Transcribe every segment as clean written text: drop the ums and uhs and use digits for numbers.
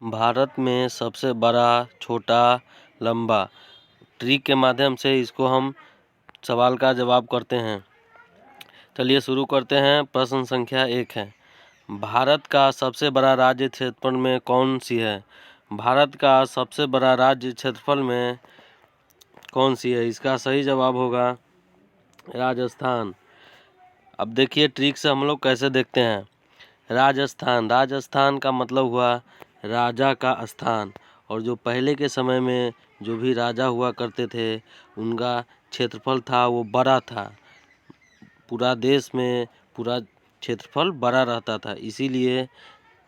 भारत में सबसे बड़ा, छोटा, लंबा ट्रिक के माध्यम से इसको हम सवाल का जवाब करते हैं। चलिए शुरू करते हैं। प्रश्न संख्या 1 है, भारत का सबसे बड़ा राज्य क्षेत्रफल में कौन सी है? भारत का सबसे बड़ा राज्य क्षेत्रफल में कौन सी है? इसका सही जवाब होगा राजस्थान। अब देखिए ट्रिक से हम लोग कैसे देखते हैं। राजस्थान, राजस्थान का मतलब हुआ राजा का स्थान, और जो पहले के समय में जो भी राजा हुआ करते थे उनका क्षेत्रफल था वो बड़ा था। पूरा देश में पूरा क्षेत्रफल बड़ा रहता था, इसीलिए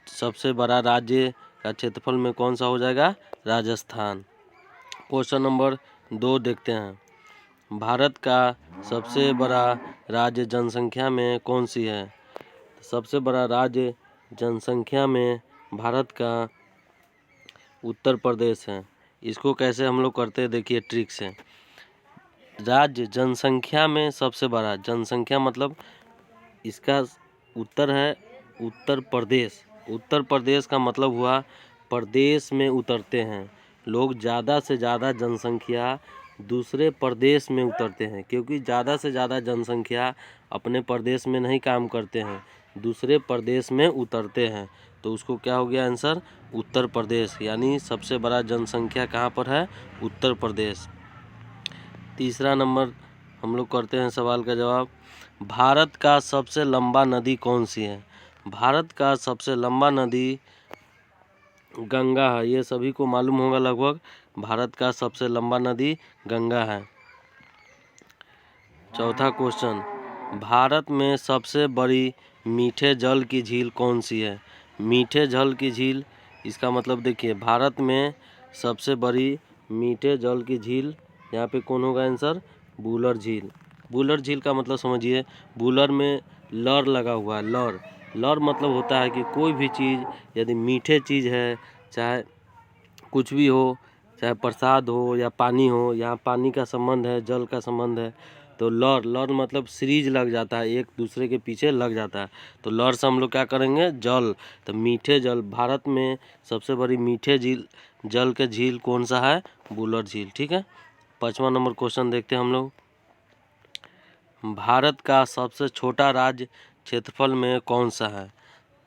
सबसे बड़ा राज्य का क्षेत्रफल में कौन सा हो जाएगा? राजस्थान। क्वेश्चन नंबर 2 देखते हैं। भारत का सबसे बड़ा राज्य जनसंख्या में कौन सी है? सबसे बड़ा राज्य जनसंख्या में भारत का उत्तर प्रदेश है। इसको कैसे हम लोग करते हैं देखिए ट्रिक से। राज्य जनसंख्या में सबसे बड़ा, जनसंख्या मतलब इसका उत्तर है उत्तर प्रदेश। उत्तर प्रदेश का मतलब हुआ प्रदेश में उतरते हैं लोग। ज़्यादा से ज़्यादा जनसंख्या दूसरे प्रदेश में उतरते हैं, क्योंकि ज़्यादा से ज़्यादा जनसंख्या अपने प्रदेश में नहीं काम करते हैं, दूसरे प्रदेश में उतरते हैं। तो उसको क्या हो गया आंसर? उत्तर प्रदेश। यानी सबसे बड़ा जनसंख्या कहाँ पर है? उत्तर प्रदेश। तीसरा नंबर हम लोग करते हैं सवाल का जवाब। भारत का सबसे लंबा नदी कौन सी है? भारत का सबसे लंबा नदी गंगा है। ये सभी को मालूम होगा लगभग। भारत का सबसे लंबा नदी गंगा है। चौथा क्वेश्चन, भारत में सबसे बड़ी मीठे जल की झील कौन सी है? मीठे जल की झील, इसका मतलब देखिए भारत में सबसे बड़ी मीठे जल की झील यहाँ पे कौन होगा आंसर? वुलर झील। वुलर झील का मतलब समझिए, वुलर में लर लगा हुआ है। लर, लर मतलब होता है कि कोई भी चीज़ यदि मीठे चीज़ है, चाहे कुछ भी हो, चाहे प्रसाद हो या पानी हो, यहाँ पानी का संबंध है, जल का संबंध है, तो लर, लर मतलब सीरीज लग जाता है, एक दूसरे के पीछे लग जाता है। तो लर से हम लोग क्या करेंगे? जल। तो मीठे जल, भारत में सबसे बड़ी मीठे झील, जल के झील कौन सा है? वुलर झील। ठीक है। 5वां नंबर क्वेश्चन देखते हैं हम लोग। भारत का सबसे छोटा राज्य क्षेत्रफल में कौन सा है?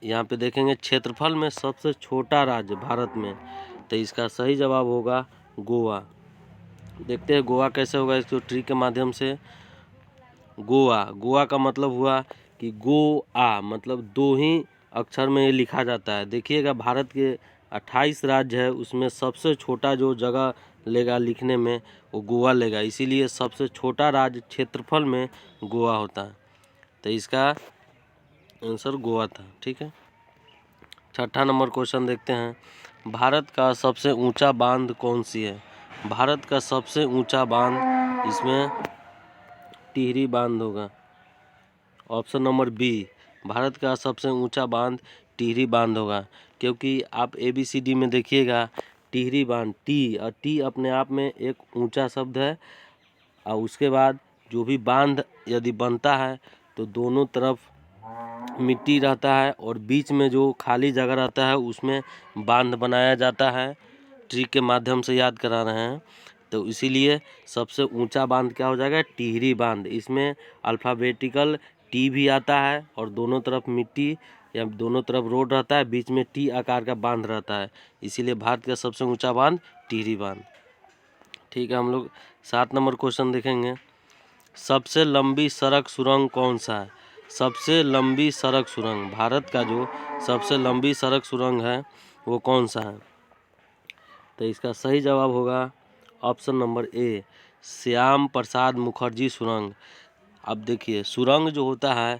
यहाँ पे देखेंगे क्षेत्रफल में सबसे छोटा राज्य भारत में, तो इसका सही जवाब होगा गोवा। देखते हैं गोवा कैसे होगा इसको ट्रिक के माध्यम से। गोवा, गोवा का मतलब हुआ कि गो आ, मतलब दो ही अक्षर में ये लिखा जाता है। देखिएगा भारत के 28 राज्य है, उसमें सबसे छोटा जो जगह लेगा लिखने में वो गोवा लेगा, इसीलिए सबसे छोटा राज्य क्षेत्रफल में गोवा होता है। तो इसका आंसर गोवा था। ठीक है। 6ठा नंबर क्वेश्चन देखते हैं। भारत का सबसे ऊंचा बांध कौन सी है? भारत का सबसे ऊंचा बांध, इसमें टिहरी बांध होगा। ऑप्शन नंबर बी, भारत का सबसे ऊंचा बांध टिहरी बांध होगा, क्योंकि आप ABCD में देखिएगा टिहरी बांध, टी और टी अपने आप में एक ऊंचा शब्द है, और उसके बाद जो भी बांध यदि बनता है तो दोनों तरफ मिट्टी रहता है और बीच में जो खाली जगह रहता है उसमें बांध बनाया जाता है। ट्रिक के माध्यम से याद करा रहे हैं। तो इसीलिए सबसे ऊंचा बांध क्या हो जाएगा? टिहरी बांध। इसमें अल्फ़ाबेटिकल टी भी आता है और दोनों तरफ मिट्टी या दोनों तरफ रोड रहता है, बीच में टी आकार का बांध रहता है, इसीलिए भारत का सबसे ऊंचा बांध टिहरी बांध। ठीक है। हम लोग 7 नंबर क्वेश्चन देखेंगे। सबसे लंबी सड़क सुरंग कौन सा है? सबसे लंबी सड़क सुरंग, भारत का जो सबसे लंबी सड़क सुरंग है वो कौन सा है? तो इसका सही जवाब होगा ऑप्शन नंबर ए, श्याम प्रसाद मुखर्जी सुरंग। अब देखिए सुरंग जो होता है,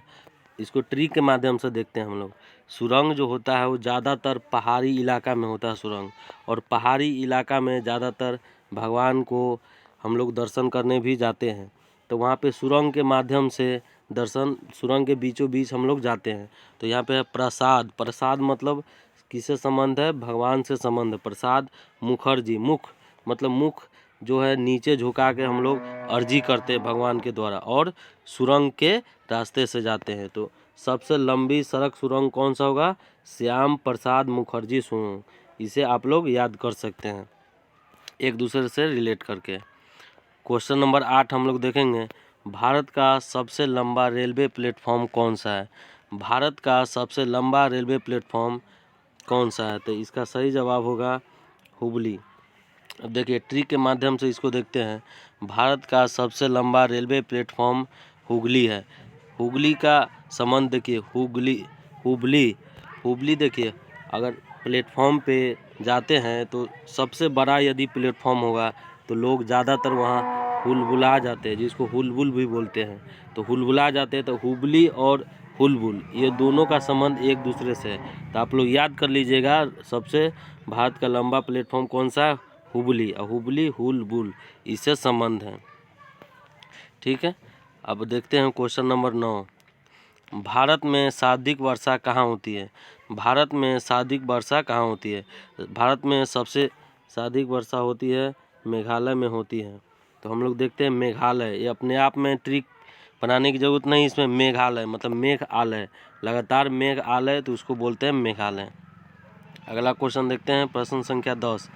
इसको ट्रिक के माध्यम से देखते हैं हम लोग। सुरंग जो होता है वो ज़्यादातर पहाड़ी इलाका में होता है सुरंग, और पहाड़ी इलाका में ज़्यादातर भगवान को हम लोग दर्शन करने भी जाते हैं। तो वहाँ पे सुरंग के माध्यम से दर्शन, सुरंग के बीचों बीच हम लोग जाते हैं। तो यहाँ पे है प्रसाद, प्रसाद मतलब किससे संबंध है? भगवान से संबंध है। प्रसाद मुखर्जी, मुख मतलब मुख जो है नीचे झुका के हम लोग अर्जी करते हैं भगवान के द्वारा, और सुरंग के रास्ते से जाते हैं। तो सबसे लंबी सड़क सुरंग कौन सा होगा? श्याम प्रसाद मुखर्जी सुरंग। इसे आप लोग याद कर सकते हैं एक दूसरे से रिलेट करके। क्वेश्चन नंबर 8 हम लोग देखेंगे, भारत का सबसे लंबा रेलवे प्लेटफॉर्म कौन सा है? भारत का सबसे लंबा रेलवे प्लेटफॉर्म कौन सा है? तो इसका सही जवाब होगा हुबली। अब देखिए ट्रिक के माध्यम से इसको देखते हैं। भारत का सबसे लंबा रेलवे प्लेटफॉर्म हुगली है। हुगली का संबंध देखिए, हुबली देखिए, अगर प्लेटफॉर्म पे जाते हैं तो सबसे बड़ा यदि प्लेटफॉर्म होगा तो लोग ज़्यादातर वहाँ हुलबुला जाते हैं, जिसको हुलबुल भी बोलते हैं। तो हुलबुला जाते हैं, तो हुबली और हुलबुल ये दोनों का संबंध एक दूसरे से है। तो आप लोग याद कर लीजिएगा, सबसे भारत का लंबा प्लेटफॉर्म कौन सा है? हुबली। और हुबली हुलबुल इससे संबंध है। ठीक है, अब देखते हैं क्वेश्चन नंबर 9, भारत में सर्वाधिक वर्षा कहाँ होती है? भारत में सर्वाधिक वर्षा कहाँ होती है? भारत में सबसे सर्वाधिक वर्षा होती है मेघालय में होती है। तो हम लोग देखते हैं मेघालय, ये अपने आप में ट्रिक बनाने की ज़रूरत नहीं, इसमें मेघालय मतलब मेघ आलय, लगातार मेघ आलय, तो उसको बोलते हैं मेघालय। अगला क्वेश्चन देखते हैं, प्रश्न संख्या 10,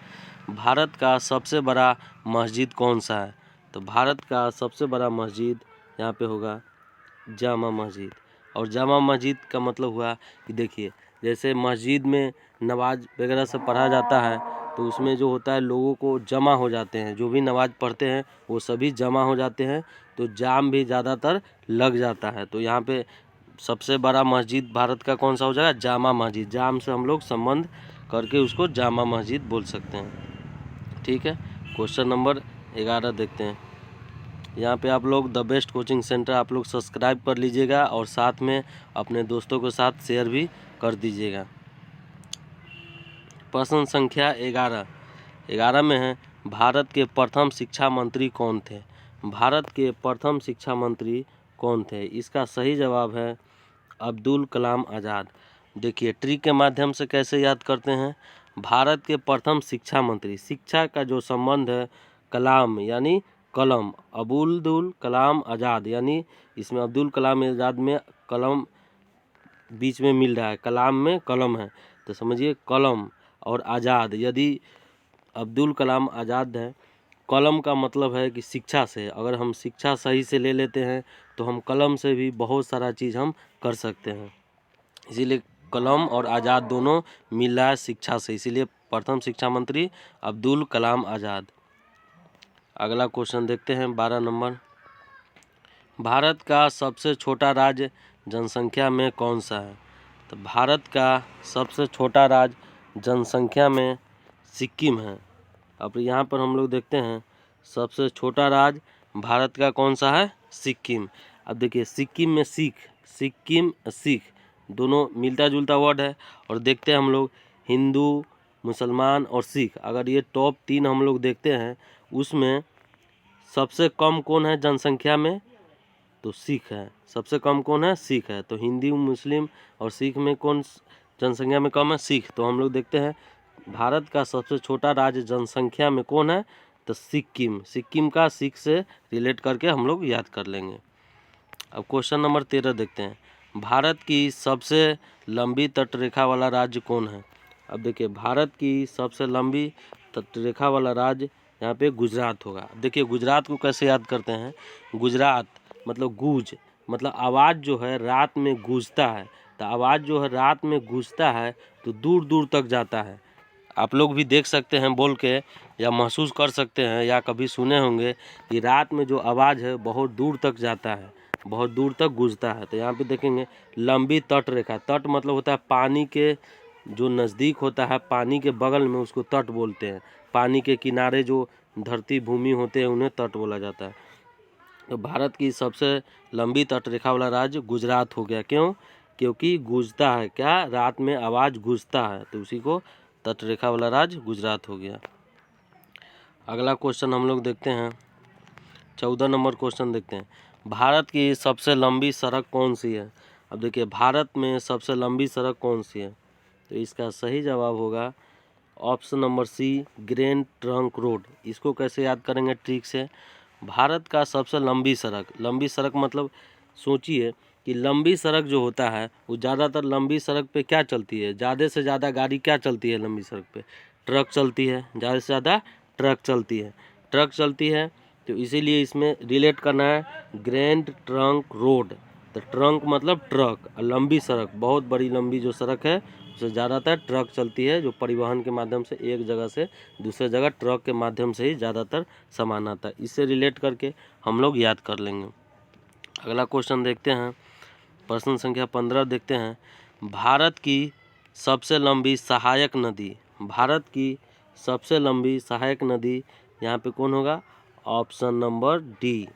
भारत का सबसे बड़ा मस्जिद कौन सा है? तो भारत का सबसे बड़ा मस्जिद यहाँ पे होगा जामा मस्जिद। और जामा मस्जिद का मतलब हुआ कि देखिए, जैसे मस्जिद में नमाज वगैरह सब पढ़ा जाता है, तो उसमें जो होता है लोगों को जमा हो जाते हैं, जो भी नमाज पढ़ते हैं वो सभी जमा हो जाते हैं, तो जाम भी ज़्यादातर लग जाता है। तो यहाँ पे सबसे बड़ा मस्जिद भारत का कौन सा हो जाएगा? जामा मस्जिद। जाम से हम लोग संबंध करके उसको जामा मस्जिद बोल सकते हैं। ठीक है, क्वेश्चन नंबर 11 देखते हैं। यहाँ पे आप लोग द बेस्ट कोचिंग सेंटर आप लोग सब्सक्राइब कर लीजिएगा और साथ में अपने दोस्तों के साथ शेयर भी कर दीजिएगा। प्रश्न संख्या 11 में है, भारत के प्रथम शिक्षा मंत्री कौन थे? भारत के प्रथम शिक्षा मंत्री कौन थे? इसका सही जवाब है अब्दुल कलाम आज़ाद। देखिए ट्रिक के माध्यम से कैसे याद करते हैं। भारत के प्रथम शिक्षा मंत्री, शिक्षा का जो संबंध है कलाम यानी कलम, अब्दुल कलाम आज़ाद, यानी इसमें अब्दुल कलाम आज़ाद में कलम बीच में मिल रहा है, कलाम में कलम है, तो समझिए कलम और आज़ाद। यदि अब्दुल कलाम आज़ाद है, कलम का मतलब है कि शिक्षा से, अगर हम शिक्षा सही से ले लेते हैं तो हम कलम से भी बहुत सारा चीज़ हम कर सकते हैं, इसीलिए कलम और आज़ाद दोनों मिल रहा है शिक्षा से, इसीलिए प्रथम शिक्षा मंत्री अब्दुल कलाम आज़ाद। अगला क्वेश्चन देखते हैं 12 नंबर, भारत का सबसे छोटा राज्य जनसंख्या में कौन सा है? तो भारत का सबसे छोटा राज्य जनसंख्या में सिक्किम है। अब यहाँ पर हम लोग देखते हैं सबसे छोटा राज्य भारत का कौन सा है? सिक्किम। अब देखिए सिक्किम में सिक्किम सिख दोनों मिलता जुलता वर्ड है, और देखते हैं हम लोग हिंदू, मुसलमान और सिख, अगर ये टॉप 3 हम लोग देखते हैं, उसमें सबसे कम कौन है जनसंख्या में? तो सिख है। सबसे कम कौन है? सिख है। तो हिंदू, मुस्लिम और सिख में कौन जनसंख्या में कम है? सिख। तो हम लोग देखते हैं भारत का सबसे छोटा राज्य जनसंख्या में कौन है? तो सिक्किम। सिक्किम का सिख से रिलेट करके हम लोग याद कर लेंगे। अब क्वेश्चन नंबर 13 देखते हैं, भारत की सबसे लंबी तटरेखा वाला राज्य कौन है? अब देखिए भारत की सबसे लंबी तटरेखा वाला राज्य यहाँ पे गुजरात होगा। देखिए गुजरात को कैसे याद करते हैं? गुजरात मतलब गूंज, मतलब आवाज़ जो है रात में गूंजता है, तो आवाज़ जो है रात में गूंजता है तो दूर दूर तक जाता है। आप लोग भी देख सकते हैं बोल के, या महसूस कर सकते हैं, या कभी सुने होंगे कि रात में जो आवाज़ है बहुत दूर तक जाता है, बहुत दूर तक गूंजता है। तो यहाँ पे देखेंगे लंबी तट रेखा, तट मतलब होता है पानी के जो नज़दीक होता है, पानी के बगल में, उसको तट बोलते हैं। पानी के किनारे जो धरती भूमि होते हैं उन्हें तट बोला जाता है। तो भारत की सबसे लंबी तटरेखा वाला राज्य गुजरात हो गया। क्यों? क्योंकि गूंजता है, क्या रात में आवाज़ गूंजता है, तो उसी को तटरेखा वाला राज्य गुजरात हो गया। अगला क्वेश्चन हम लोग देखते हैं 14 नंबर क्वेश्चन देखते हैं, भारत की सबसे लंबी सड़क कौन सी है? अब देखिए भारत में सबसे लंबी सड़क कौन सी है? तो इसका सही जवाब होगा option number C, Grand Trunk Road. इसको कैसे याद करेंगे ट्रिक से? भारत का सबसे लंबी सड़क मतलब सोचिए कि लंबी सड़क जो होता है वो ज़्यादातर लंबी सड़क पे क्या चलती है, ज़्यादा से ज़्यादा गाड़ी क्या चलती है लंबी सड़क पे, ट्रक चलती है, ज़्यादा से ज़्यादा ट्रक चलती है। तो इसीलिए इसमें रिलेट करना है ग्रैंड ट्रंक रोड। तो ट्रंक मतलब ट्रक, और लंबी सड़क, बहुत बड़ी लंबी जो सड़क है उससे ज़्यादातर ट्रक चलती है, जो परिवहन के माध्यम से एक जगह से दूसरे जगह ट्रक के माध्यम से ही ज़्यादातर सामान आता है। इससे रिलेट करके हम लोग याद कर लेंगे। अगला क्वेश्चन देखते हैं, प्रश्न संख्या 15 देखते हैं। भारत की सबसे लंबी सहायक नदी, भारत की सबसे लंबी सहायक नदी यहाँ पे कौन होगा, ऑप्शन नंबर डी,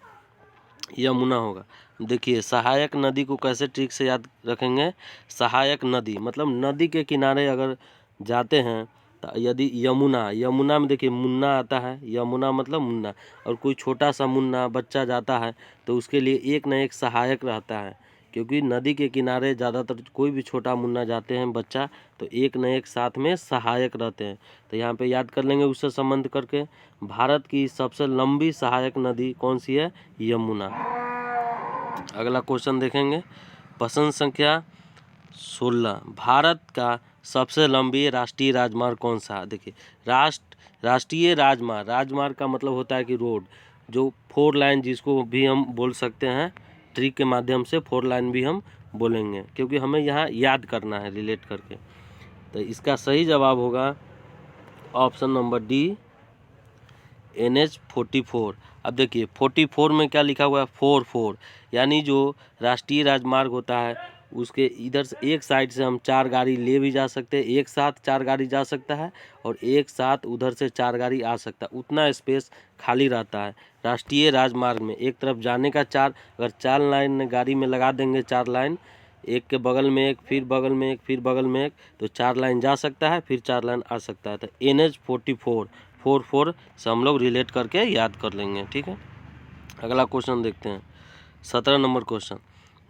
यमुना होगा। देखिए सहायक नदी को कैसे ट्रिक से याद रखेंगे, सहायक नदी मतलब नदी के किनारे अगर जाते हैं तो यदि यमुना में देखिए मुन्ना आता है, यमुना मतलब मुन्ना, और कोई छोटा सा मुन्ना बच्चा जाता है तो उसके लिए एक न एक सहायक रहता है, क्योंकि नदी के किनारे ज़्यादातर कोई भी छोटा मुन्ना जाते हैं बच्चा तो एक न एक साथ में सहायक रहते हैं। तो यहाँ पे याद कर लेंगे उससे संबंध करके, भारत की सबसे लंबी सहायक नदी कौन सी है, यमुना। अगला क्वेश्चन देखेंगे, प्रश्न संख्या 16, भारत का सबसे लंबी राष्ट्रीय राजमार्ग कौन सा। देखिए राष्ट्रीय राजमार्ग का मतलब होता है कि रोड, जो 4 लाइन जिसको भी हम बोल सकते हैं, ट्रिक के माध्यम से 4 लाइन भी हम बोलेंगे, क्योंकि हमें यहाँ याद करना है रिलेट करके। तो इसका सही जवाब होगा ऑप्शन नंबर डी, NH44। अब देखिए 44 में क्या लिखा हुआ है, 44, यानी जो राष्ट्रीय राजमार्ग होता है उसके इधर से एक साइड से हम 4 गाड़ी ले भी जा सकते हैं, एक साथ 4 गाड़ी जा सकता है, और एक साथ उधर से 4 गाड़ी आ सकता है, उतना स्पेस खाली रहता है राष्ट्रीय राजमार्ग में। एक तरफ जाने का 4, अगर 4 लाइन गाड़ी में लगा देंगे, 4 लाइन, एक के बगल में एक, फिर बगल में एक, फिर बगल में एक, तो 4 लाइन जा सकता है, फिर 4 लाइन आ सकता है। तो NH44 44 से हम लोग रिलेट करके याद कर लेंगे, ठीक है। अगला क्वेश्चन देखते हैं, 17 नंबर क्वेश्चन,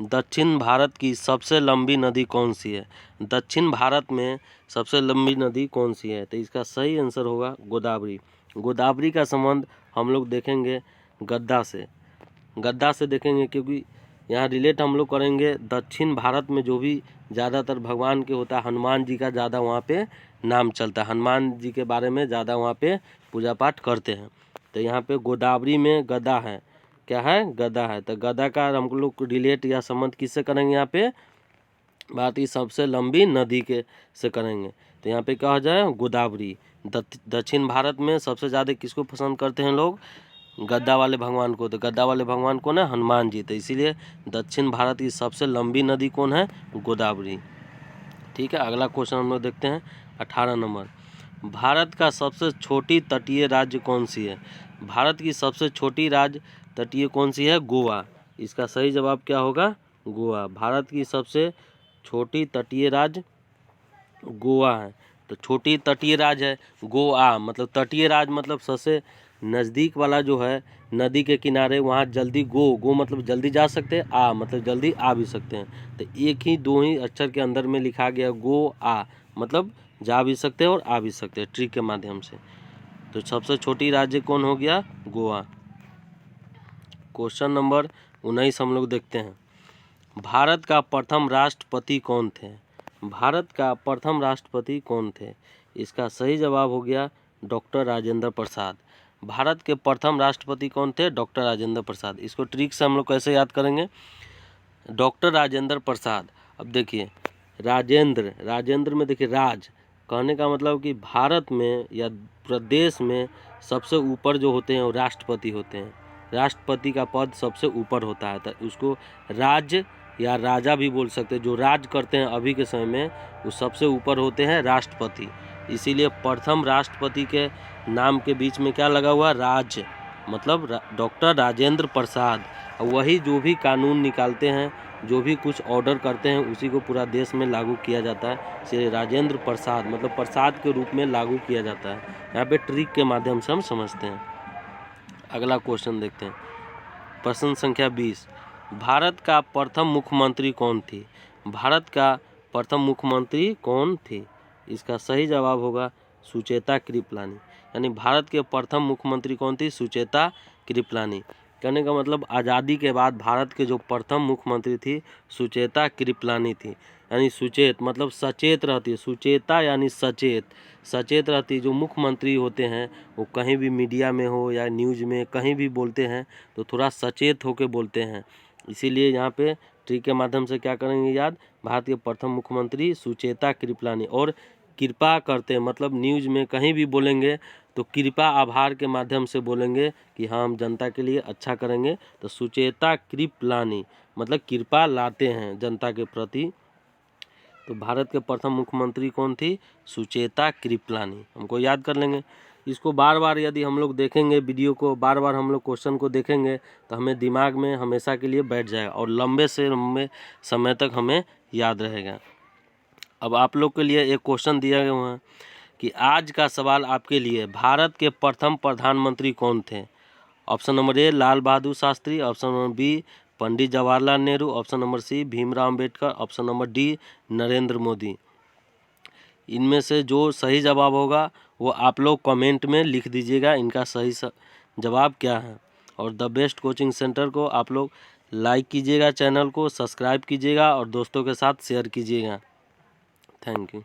दक्षिण भारत की सबसे लंबी नदी कौन सी है। दक्षिण भारत में सबसे लंबी नदी कौन सी है, तो इसका सही आंसर होगा गोदावरी। गोदावरी का संबंध हम लोग देखेंगे गद्दा से देखेंगे, क्योंकि यहाँ रिलेट हम लोग करेंगे दक्षिण भारत में जो भी ज़्यादातर भगवान के होता है, हनुमान जी का ज़्यादा वहाँ पे नाम चलता है, हनुमान जी के बारे में ज़्यादा वहाँ पे पूजा पाठ करते हैं। तो यहाँ पे गोदावरी में गदा है, क्या है, गदा है। तो गदा का हम लोग रिलेट या संबंध किससे करेंगे, यहाँ पे भारत की सबसे लंबी नदी के से करेंगे। तो यहाँ पे क्या हो जाए, गोदावरी। दक्षिण भारत में सबसे ज़्यादा किसको पसंद करते हैं लोग, गद्दा वाले भगवान को। तो गद्दा वाले भगवान कौन है, हनुमान जी। तो इसीलिए दक्षिण भारत की सबसे लंबी नदी कौन है, गोदावरी, ठीक है। अगला क्वेश्चन हम लोग देखते हैं, 18 नंबर, भारत का सबसे छोटी तटीय राज्य कौन सी है। भारत की सबसे छोटी राज्य तटीय कौन सी है, गोवा। इसका सही जवाब क्या होगा, गोवा। भारत की सबसे छोटी तटीय राज्य गोवा है। तो छोटी तटीय राज्य है गोवा, मतलब तटीय राज्य मतलब सबसे नज़दीक वाला जो है नदी के किनारे, वहाँ जल्दी गो मतलब जल्दी जा सकते हैं, आ मतलब जल्दी आ भी सकते हैं। तो एक ही दो ही अक्षर के अंदर में लिखा गया गो आ, मतलब जा भी सकते हैं और आ भी सकते हैं ट्रिक के माध्यम से। तो सबसे छोटी राज्य कौन हो गया, गोवा। क्वेश्चन नंबर 19 हम लोग देखते हैं, भारत का प्रथम राष्ट्रपति कौन थे। भारत का प्रथम राष्ट्रपति कौन थे। इसका सही जवाब हो गया डॉक्टर राजेंद्र प्रसाद। भारत के प्रथम राष्ट्रपति कौन थे, डॉक्टर राजेंद्र प्रसाद। इसको ट्रिक से हम लोग कैसे याद करेंगे, डॉक्टर राजेंद्र प्रसाद। अब देखिए राजेंद्र में देखिए राज कहने का मतलब कि भारत में या प्रदेश में सबसे ऊपर जो होते हैं वो राष्ट्रपति होते हैं। राष्ट्रपति का पद सबसे ऊपर होता है, तो उसको राज्य या राजा भी बोल सकते हैं। जो राज करते हैं अभी के समय में वो सबसे ऊपर होते हैं राष्ट्रपति। इसीलिए प्रथम राष्ट्रपति के नाम के बीच में क्या लगा हुआ, राज्य, मतलब डॉक्टर राजेंद्र प्रसाद। वही जो भी कानून निकालते हैं, जो भी कुछ ऑर्डर करते हैं, उसी को पूरा देश में लागू किया जाता है। इसलिए राजेंद्र प्रसाद मतलब प्रसाद के रूप में लागू किया जाता है। यहाँ पे ट्रिक के माध्यम से हम समझते हैं। अगला क्वेश्चन देखते हैं, प्रश्न संख्या 20, भारत का प्रथम मुख्यमंत्री कौन थी। भारत का प्रथम मुख्यमंत्री कौन थी। इसका सही जवाब होगा सुचेता कृपलानी। यानी भारत के प्रथम मुख्यमंत्री कौन थी, सुचेता कृपलानी। कहने का मतलब आज़ादी के बाद भारत के जो प्रथम मुख्यमंत्री थी सुचेता कृपलानी थी। यानी सुचेत मतलब सचेत रहती है, सुचेता यानी सचेत, सचेत रहती। जो मुख्यमंत्री होते हैं वो कहीं भी मीडिया में हो या न्यूज़ में कहीं भी बोलते हैं तो थोड़ा सचेत होकर बोलते हैं। इसीलिए यहाँ पे ट्रिक के माध्यम से क्या करेंगे याद, भारत के प्रथम मुख्यमंत्री सुचेता कृपलानी। और कृपा करते मतलब न्यूज़ में कहीं भी बोलेंगे तो कृपा आभार के माध्यम से बोलेंगे कि हाँ हम जनता के लिए अच्छा करेंगे। तो सुचेता कृपलानी मतलब कृपा लाते हैं जनता के प्रति। तो भारत के प्रथम मुख्यमंत्री कौन थी, सुचेता कृपलानी, हमको याद कर लेंगे। इसको बार बार यदि हम लोग देखेंगे वीडियो को, बार बार हम लोग क्वेश्चन को देखेंगे तो हमें दिमाग में हमेशा के लिए बैठ जाएगा और लंबे से लंबे समय तक हमें याद रहेगा। अब आप लोग के लिए एक क्वेश्चन दिया गया है कि आज का सवाल आपके लिए, भारत के प्रथम प्रधानमंत्री कौन थे। Option number A Lal Bahadur Shastri, option number B Pandit Jawaharlal Nehru, option number C Bhimrao Ambedkar, option number D Narendra Modi. इनमें से जो सही जवाब होगा वो आप लोग कमेंट में लिख दीजिएगा इनका सही जवाब क्या है। और द बेस्ट कोचिंग सेंटर को आप लोग लाइक कीजिएगा, चैनल को सब्सक्राइब कीजिएगा और दोस्तों के साथ शेयर कीजिएगा। Thank you.